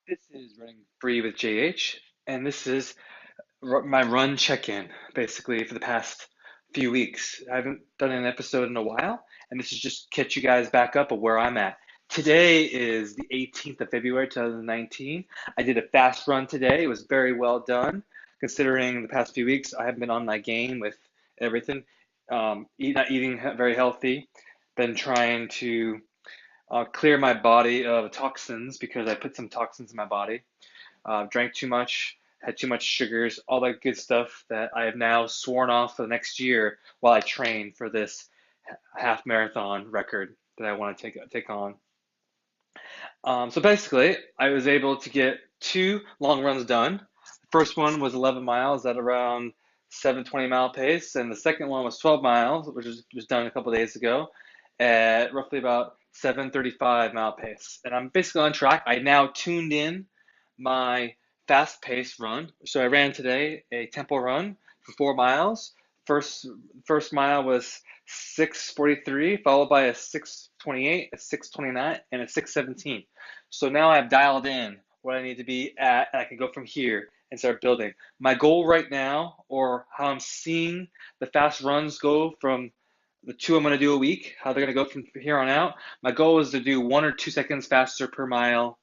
This is Running Free with JH, and this is my run check-in, basically, for the past few weeks. I haven't done an episode in a while, and this is just catch you guys back up of where I'm at. Today is the 18th of February, 2019. I did a fast run today. It was very well done, considering the past few weeks I haven't been on my game with everything. Not eating very healthy, been trying to clear my body of toxins because I put some toxins in my body. Drank too much, had too much sugars, all that good stuff that I have now sworn off for the next year while I train for this half marathon record that I want to take on. So basically, I was able to get two long runs done. The first one was 11 miles at around 7:20 mile pace, and the second one was 12 miles, which was done a couple of days ago, at roughly about 7:35 mile pace. And I'm basically on track. I now tuned in my fast pace run. So I ran today a tempo run for 4 miles. First mile was 6:43, followed by a 6:28, a 6:29, and a 6:17. So now I've dialed in what I need to be at, and I can go from here and start building. My goal right now, or how I'm seeing the fast runs go from the two I'm going to do a week, how they're going to go from here on out. My goal is to do 1 or 2 seconds faster per mile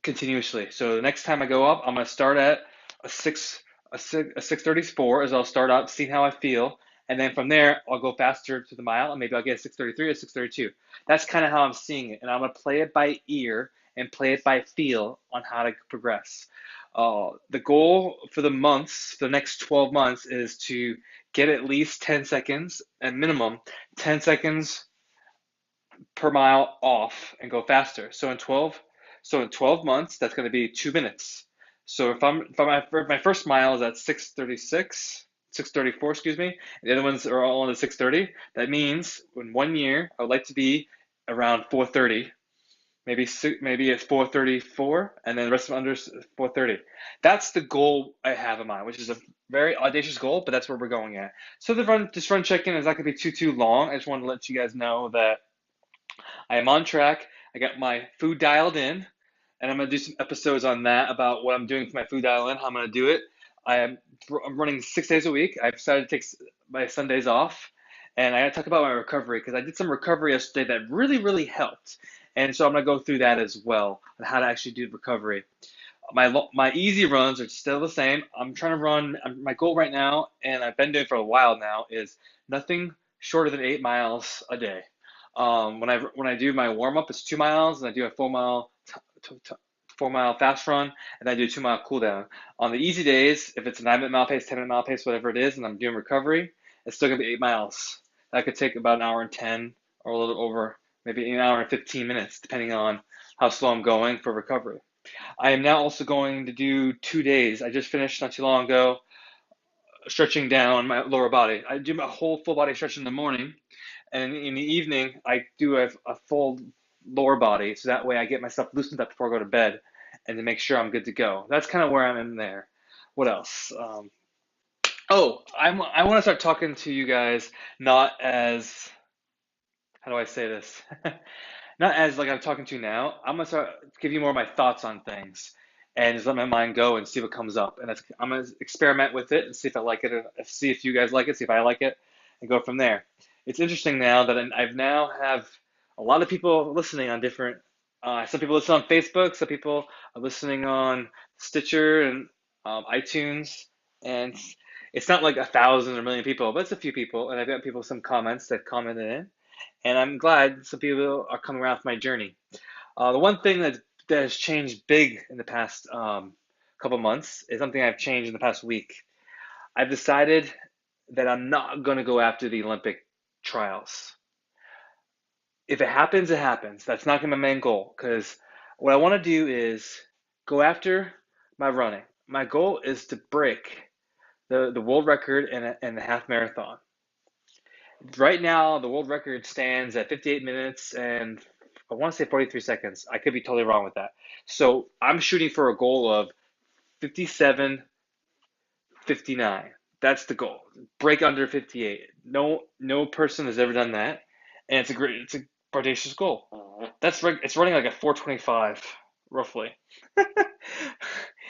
continuously. So the next time I go up, I'm going to start at a 6:34 as I'll start out, seeing how I feel, and then from there I'll go faster to the mile, and maybe I'll get a 6:33 or 6:32. That's kind of how I'm seeing it, and I'm going to play it by ear and play it by feel on how to progress. The goal for the next 12 months, is to get at least 10 seconds, at minimum 10 seconds per mile off and go faster. So in 12 months, that's going to be 2 minutes. So if my first mile is at 6:36, 6:34, excuse me, and the other ones are all in the 6:30, that means in 1 year, I would like to be around 4:30, maybe it's 4:34, and then the rest of them under 4:30. That's the goal I have in mind, which is a very audacious goal, but that's where we're going at. So this run check-in is not going to be too long. I just wanted to let you guys know that I am on track. I got my food dialed in, and I'm going to do some episodes on that about what I'm doing for my food dial in, how I'm going to do it. I'm running 6 days a week. I've decided to take my Sundays off, and I got to talk about my recovery because I did some recovery yesterday that really helped. And so I'm going to go through that as well on how to actually do recovery. My easy runs are still the same. I'm trying to run. My goal right now, and I've been doing for a while now, is nothing shorter than 8 miles a day. When I do my warm up, it's 2 miles, and I do a 4 mile fast run, and I do a 2 mile cool down. On the easy days, if it's a 9-minute mile pace, 10-minute mile pace, whatever it is, and I'm doing recovery, it's still gonna be 8 miles. That could take about an hour and 10, or a little over, maybe an hour and 15 minutes, depending on how slow I'm going for recovery. I am now also going to do 2 days. I just finished not too long ago stretching down my lower body. I do my whole full body stretch in the morning, and in the evening I do a full lower body, so that way I get myself loosened up before I go to bed, and to make sure I'm good to go. That's kind of where I'm in there. What else? I want to start talking to you guys, not as, how do I say this? Not as like I'm talking to you now. I'm gonna start give you more of my thoughts on things, and just let my mind go and see what comes up. And I'm gonna experiment with it and see if I like it, or see if you guys like it, see if I like it, and go from there. It's interesting now that I've now have a lot of people listening on different. Some people listen on Facebook. Some people are listening on Stitcher and iTunes, and it's not like 1,000 or a million people, but it's a few people. And I've got people some comments that commented in, and I'm glad some people are coming around for my journey. The one thing that has changed big in the past couple months is something I've changed in the past week. I've decided that I'm not going to go after the Olympic trials. If it happens, it happens. That's not going to be my main goal, because what I want to do is go after my running. My goal is to break the world record in the half marathon. Right now, the world record stands at 58 minutes and I want to say 43 seconds. I could be totally wrong with that. So I'm shooting for a goal of 57:59. That's the goal. Break under 58. No person has ever done that, and it's a audacious goal. It's running like a 4:25 roughly.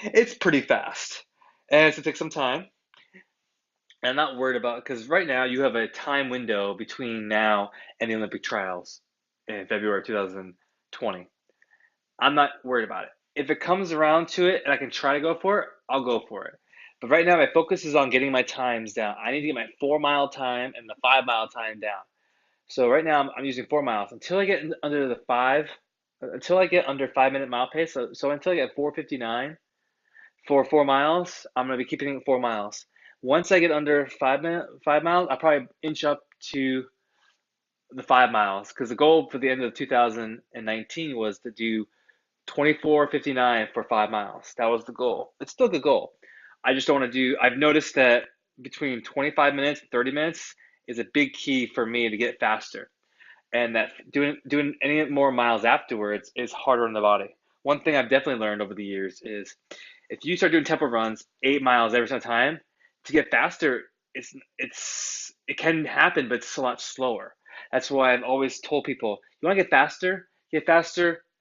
It's pretty fast, and it's gonna take some time. And I'm not worried about because right now you have a time window between now and the Olympic trials in February 2020. I'm not worried about it. If it comes around to it and I can try to go for it, I'll go for it. But right now, my focus is on getting my times down. I need to get my 4 mile time and the 5 mile time down. So right now, I'm using 4 miles until I get under the until I get under 5 minute mile pace. So until I get 4:59 for 4 miles, I'm gonna be keeping it 4 miles. Once I get under 5 miles, I'll probably inch up to the 5 miles because the goal for the end of 2019 was to do 24:59 for 5 miles. That was the goal. It's still the goal. I just don't want to do. I've noticed that between 25 minutes and 30 minutes is a big key for me to get faster, and that doing any more miles afterwards is harder on the body. One thing I've definitely learned over the years is if you start doing tempo runs 8 miles every single time, to get faster, it can happen, but it's a lot slower. That's why I've always told people, you want to get faster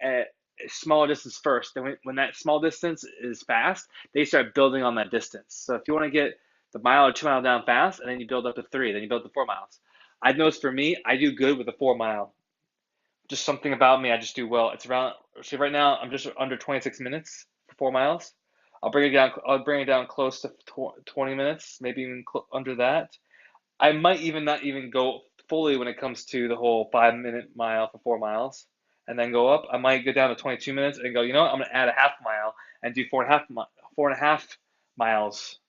at a smaller distance first. Then when that small distance is fast, they start building on that distance. So if you want to get the mile or 2 mile down fast, and then you build up to three, then you build to 4 miles. I've noticed for me, I do good with a 4 mile. Just something about me, I just do well. It's around, see, right now I'm just under 26 minutes for 4 miles. I'll bring it down. I'll bring it down close to 20 minutes, maybe even under that. I might even not even go fully when it comes to the whole 5 minute mile for 4 miles, and then go up. I might go down to 22 minutes and go. You know what? I'm gonna add a half mile and do 4.5 miles.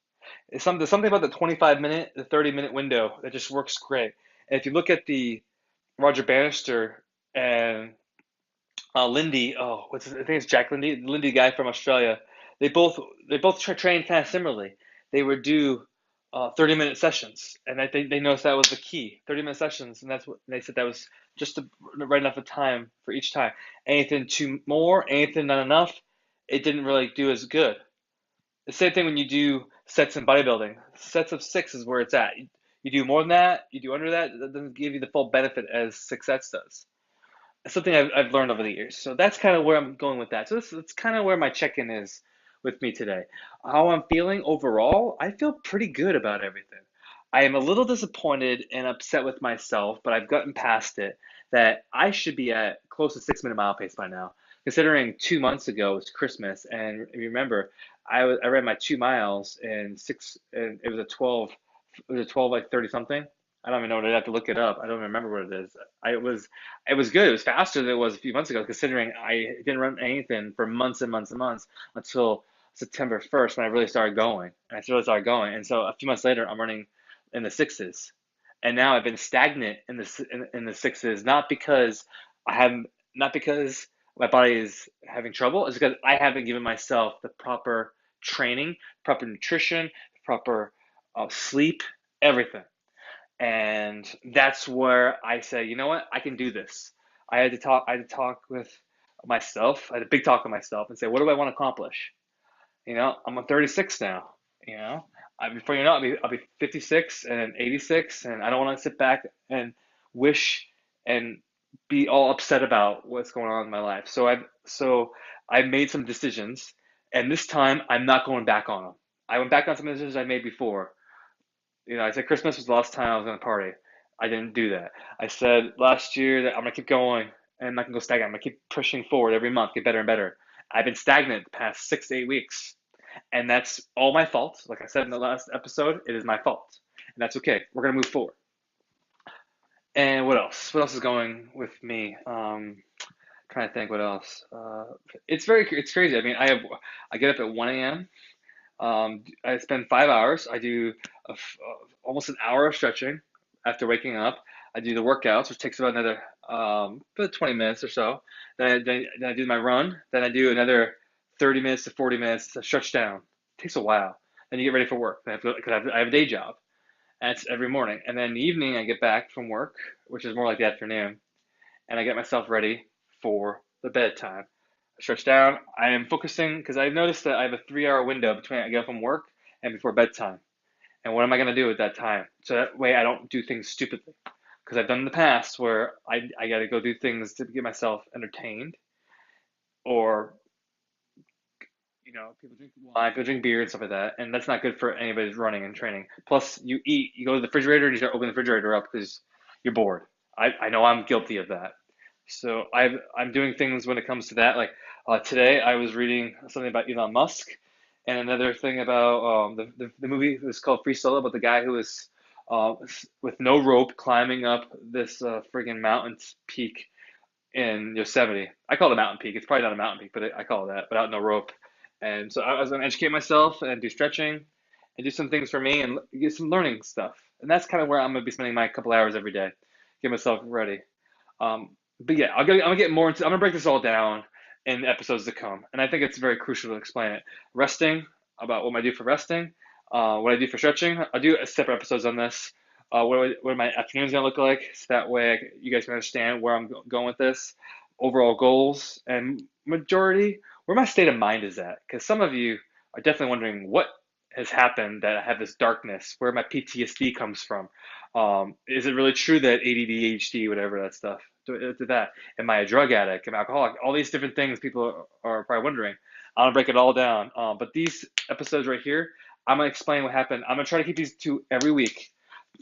There's something about the 25 minute, the 30 minute window that just works great. And if you look at the Roger Bannister and Lindy, I think it's Jack Lindy, the Lindy guy from Australia. They both trained kind of similarly. They would do 30-minute sessions, and they noticed that was the key, 30-minute sessions, and that's what they said that was just the right enough of time for each time. Anything too more, anything not enough, it didn't really do as good. The same thing when you do sets in bodybuilding. Sets of six is where it's at. You do more than that, you do under that, that doesn't give you the full benefit as six sets does. Something I've learned over the years. So that's kind of where I'm going with that. So that's kind of where my check-in is with me today. How I'm feeling overall, I feel pretty good about everything. I am a little disappointed and upset with myself, but I've gotten past it that I should be at close to 6 minute mile pace by now. Considering 2 months ago was Christmas, and remember, I ran my 2 miles and and it was a 12, it was a 12 like 30 something. I don't even know what I'd have to look it up. I don't remember what it is. It was good. It was faster than it was a few months ago, considering I didn't run anything for months and months and months until September 1st when I really started going. And I really started going. And so a few months later, I'm running in the sixes. And now I've been stagnant in the sixes, not because I haven't, not because my body is having trouble. It's because I haven't given myself the proper training, proper nutrition, proper sleep, everything. And that's where I say, you know what, I can do this. I had to talk with myself. I had a big talk with myself and say, what do I want to accomplish? I'm 36 now. Before you know it, I'll be 56 and 86, and I don't want to sit back and wish and be all upset about what's going on in my life. So I've made some decisions, and this time I'm not going back on them. I went back on some decisions I made before. I said Christmas was the last time I was going to party. I didn't do that. I said last year that I'm going to keep going and I'm not going to go stagnant. I'm going to keep pushing forward every month, get better and better. I've been stagnant the past 6 to 8 weeks, and that's all my fault. Like I said in the last episode, it is my fault, and that's okay. We're going to move forward. And what else? What else is going with me? Trying to think what else. It's crazy. I mean, I get up at 1 a.m. I spend 5 hours. I do almost an hour of stretching after waking up. I do the workouts, which takes about another about 20 minutes or so. Then I do my run. Then I do another 30 minutes to 40 minutes to stretch down. It takes a while. Then you get ready for work. Because I have a day job. And it's every morning. And then in the evening, I get back from work, which is more like the afternoon, and I get myself ready for the bedtime. I stretch down. I am focusing because I've noticed that I have a 3 hour window between I get up from work and before bedtime. And what am I going to do at that time? So that way I don't do things stupidly. Because I've done in the past where I got to go do things to get myself entertained or people drink wine, people drink beer and stuff like that, and that's not good for anybody's running and training. Plus, you go to the refrigerator and you start opening the refrigerator up because you're bored. I know I'm guilty of that. So I'm doing things when it comes to that. Like today, I was reading something about Elon Musk, and another thing about the movie was called Free Solo, about the guy who was uh, with no rope climbing up this friggin' mountain peak in Yosemite. I call it a mountain peak. It's probably not a mountain peak, but I call it that, but out no rope. And so I was going to educate myself and do stretching and do some things for me and get some learning stuff. And that's kind of where I'm going to be spending my couple hours every day, get myself ready. But yeah, I'm gonna get more into. I'm gonna break this all down in episodes to come, and I think it's very crucial to explain it. Resting, about what I do for resting, what I do for stretching. I'll do separate episodes on this. What my afternoon's gonna look like, so that way you guys can understand where I'm going with this, overall goals, and majority where my state of mind is at. Because some of you are definitely wondering what has happened that I have this darkness, where my PTSD comes from. Is it really true that ADD, ADHD, whatever that stuff, to that? Am I a drug addict? Am I alcoholic? All these different things people are probably wondering. I'm gonna break it all down. But these episodes right here, I'm gonna explain what happened. I'm gonna try to keep these two every week,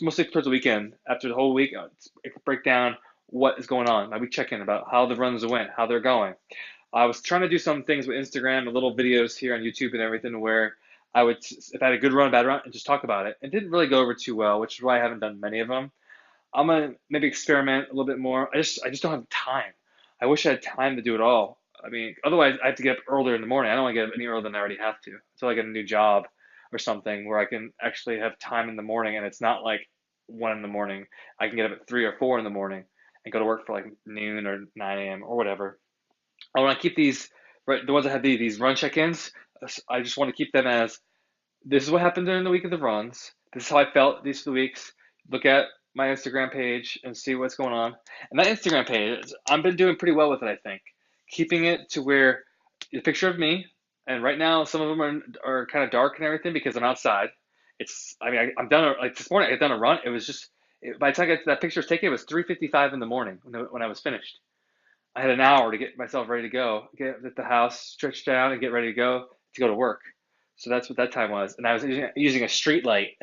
mostly towards the weekend. After the whole week, break down what is going on. My week check-in about how the runs went, how they're going. I was trying to do some things with Instagram, and little videos here on YouTube and everything, where I would, if I had a good run, a bad run, and just talk about it. It didn't really go over too well, which is why I haven't done many of them. I'm gonna maybe experiment a little bit more. I just don't have time. I wish I had time to do it all. I mean, otherwise I have to get up earlier in the morning. I don't want to get up any earlier than I already have to until I get a new job or something where I can actually have time in the morning, and it's not like 1 in the morning. I can get up at 3 or 4 in the morning and go to work for like noon or 9 a.m. or whatever. I want to keep these, right, the ones that have these run check-ins. I just want to keep them as, this is what happened during the week of the runs. This is how I felt these 2 weeks. Look at my Instagram page and see what's going on. And that Instagram page, I've been doing pretty well with it, I think. Keeping it to where the picture of me, and right now some of them are kind of dark and everything because I'm outside. I mean, I'm done, like this morning I got done a run. It was just, by the time that picture was taken, it was 3:55 in the morning when I was finished. I had an hour to get myself ready to go, get at the house, stretch down, and get ready to go to work. So that's what that time was. And I was using a street light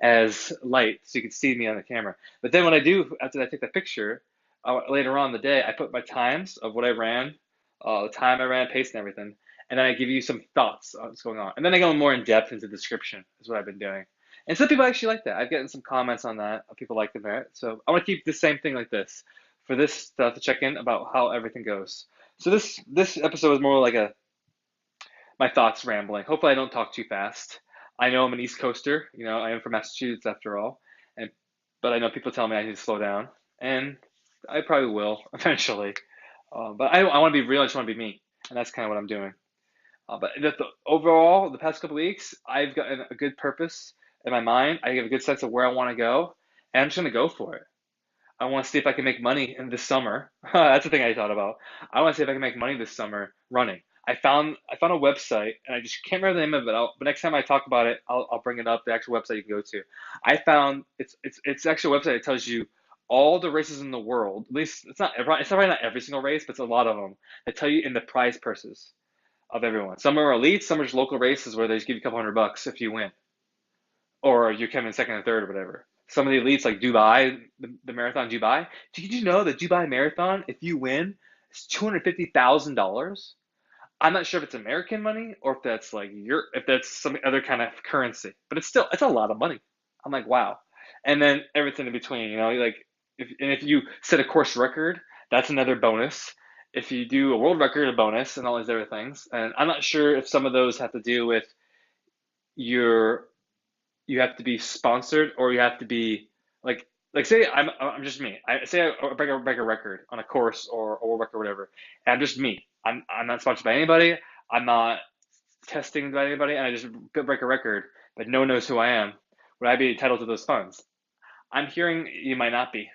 as light so you could see me on the camera. But then what I do after I take that picture, later on in the day, I put my times of what I ran, the time I ran, pace, and everything. And then I give you some thoughts on what's going on. And then I go more in depth into the description, is what I've been doing. And some people actually like that. I've gotten some comments on that. People like that. So I want to keep the same thing like this for this stuff to check in about how everything goes. So this episode is more like my thoughts rambling. Hopefully I don't talk too fast. I know I'm an East Coaster, I am from Massachusetts after all, and but I know people tell me I need to slow down, and I probably will eventually. But I want to be real. I just want to be me, and that's kind of what I'm doing. But overall, the past couple of weeks, I've gotten a good purpose in my mind. I have a good sense of where I want to go, and I'm just going to go for it. I want to see if I can make money in this summer. That's the thing I thought about. I want to see if I can make money this summer running. I found a website, and I just can't remember the name of it. But next time I talk about it, I'll bring it up. The actual website you can go to. I found it's actually a website that tells you all the races in the world. At least it's probably not every single race, but it's a lot of them. That tell you in the prize purses of everyone. Some are elite, some are just local races where they just give you a couple $100 if you win, or you come in second or third or whatever. Some of the elites like Dubai, the marathon Dubai. Did you know the Dubai marathon, if you win, it's $250,000? I'm not sure if it's American money or if that's like if that's some other kind of currency, but it's a lot of money. I'm like, wow. And then everything in between, like if you set a course record, that's another bonus. If you do a world record, a bonus, and all these other things. And I'm not sure if some of those have to do with your you have to be sponsored or you have to be like say I'm just me. I say I break a record on a course or a world record or whatever, and I'm just me. I'm not sponsored by anybody. I'm not testing by anybody, and I just break a record, but no one knows who I am. Would I be entitled to those funds? I'm hearing you might not be.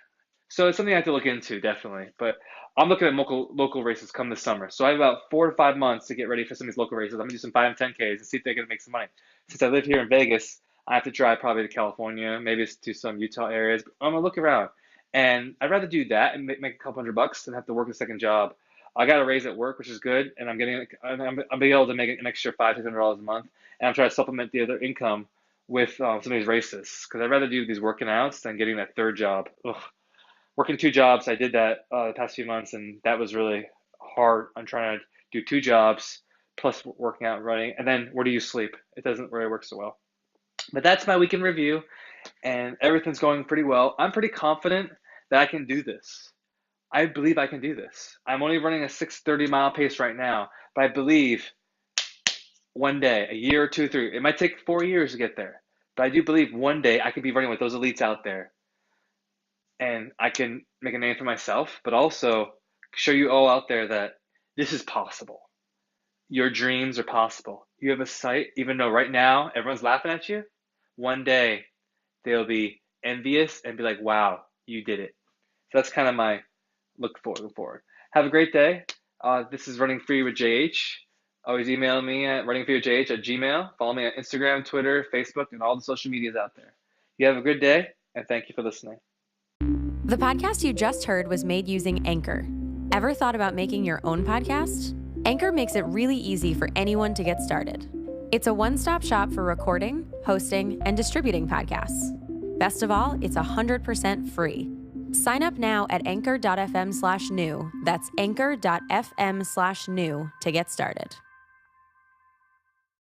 So it's something I have to look into, definitely. But I'm looking at local races come this summer. So I have about 4 to 5 months to get ready for some of these local races. I'm gonna do some 5 and 10Ks and see if they can make some money. Since I live here in Vegas, I have to drive probably to California, maybe to some Utah areas. But I'm gonna look around, and I'd rather do that and make a couple $100 than have to work a second job. I got a raise at work, which is good, and I'm being able to make an extra $500 to $600 a month, and I'm trying to supplement the other income with some of these races because I'd rather do these working outs than getting that third job. Ugh. Working two jobs, I did that the past few months, and that was really hard. I'm trying to do two jobs plus working out and running, and then where do you sleep? It doesn't really work so well. But that's my weekend review, and everything's going pretty well. I'm pretty confident that I can do this. I believe I can do this. I'm only running a 6:30 mile pace right now, but I believe one day, a year or two, three, it might take 4 years to get there, but I do believe one day I could be running with those elites out there, and I can make a name for myself, but also show you all out there that this is possible. Your dreams are possible. You have a sight, even though right now everyone's laughing at you. One day they'll be envious and be like, wow, you did it. So that's kind of my look forward. Have a great day. This is Running Free with JH. Always email me at runningfreewithjh@gmail. Follow me on Instagram, Twitter, Facebook, and all the social medias out there. You have a good day, and thank you for listening. The podcast you just heard was made using Anchor. Ever thought about making your own podcast? Anchor makes it really easy for anyone to get started. It's a one-stop shop for recording, hosting, and distributing podcasts. Best of all, it's 100% free. Sign up now at anchor.fm/new. That's anchor.fm/new to get started.